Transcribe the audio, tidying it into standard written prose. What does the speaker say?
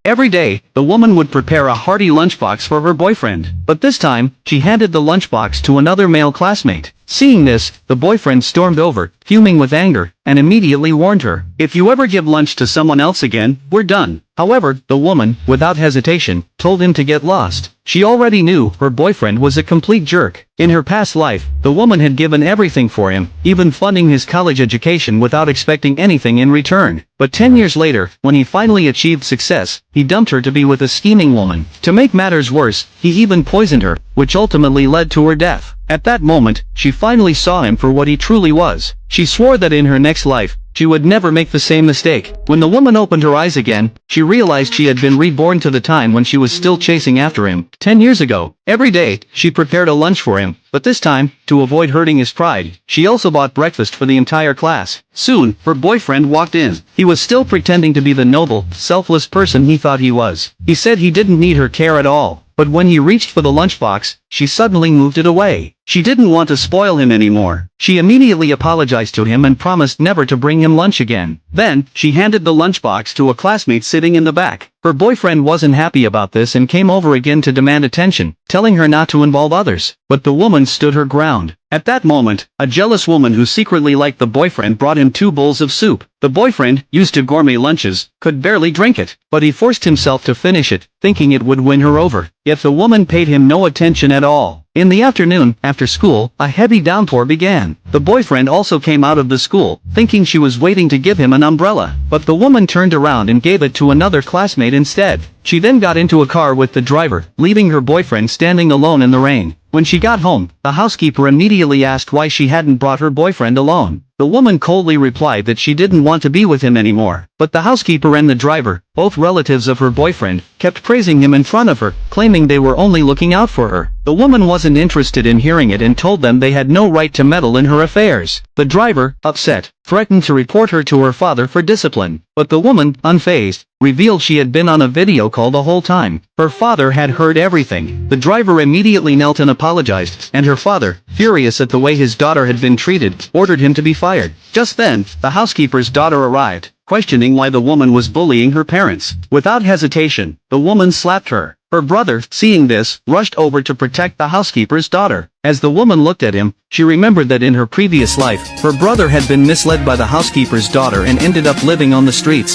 Every day, the woman would prepare a hearty lunchbox for her boyfriend, but this time, she handed the lunchbox to another male classmate. Seeing this, the boyfriend stormed over, fuming with anger, and immediately warned her, "If you ever give lunch to someone else again, we're done." However, the woman, without hesitation, told him to get lost. She already knew her boyfriend was a complete jerk. In her past life, the woman had given everything for him, even funding his college education without expecting anything in return. But 10 years later, when he finally achieved success, he dumped her to be with a scheming woman. To make matters worse, he even poisoned her, which ultimately led to her death. At that moment, she finally saw him for what he truly was. She swore that in her next life, she would never make the same mistake. When the woman opened her eyes again, she realized she had been reborn to the time when she was still chasing after him. 10 years ago, every day, she prepared a lunch for him, but this time, to avoid hurting his pride, she also bought breakfast for the entire class. Soon, her boyfriend walked in. He was still pretending to be the noble, selfless person he thought he was. He said he didn't need her care at all. But when he reached for the lunchbox, she suddenly moved it away. She didn't want to spoil him anymore. She immediately apologized to him and promised never to bring him lunch again. Then, she handed the lunchbox to a classmate sitting in the back. Her boyfriend wasn't happy about this and came over again to demand attention, telling her not to involve others. But the woman stood her ground. At that moment, a jealous woman who secretly liked the boyfriend brought him 2 bowls of soup. The boyfriend, used to gourmet lunches, could barely drink it, but he forced himself to finish it, thinking it would win her over. Yet the woman paid him no attention at all. In the afternoon, after school, a heavy downpour began. The boyfriend also came out of the school, thinking she was waiting to give him an umbrella, but the woman turned around and gave it to another classmate instead. She then got into a car with the driver, leaving her boyfriend standing alone in the rain. When she got home, the housekeeper immediately asked why she hadn't brought her boyfriend alone. The woman coldly replied that she didn't want to be with him anymore. But the housekeeper and the driver, both relatives of her boyfriend, kept praising him in front of her, claiming they were only looking out for her. The woman wasn't interested in hearing it and told them they had no right to meddle in her affairs. The driver, upset, threatened to report her to her father for discipline. But the woman, unfazed, revealed she had been on a video call the whole time. Her father had heard everything. The driver immediately knelt and apologized, and her father, furious at the way his daughter had been treated, ordered him to be fired. Just then, the housekeeper's daughter arrived, questioning why the woman was bullying her parents. Without hesitation, the woman slapped her. Her brother, seeing this, rushed over to protect the housekeeper's daughter. As the woman looked at him, she remembered that in her previous life, her brother had been misled by the housekeeper's daughter and ended up living on the streets.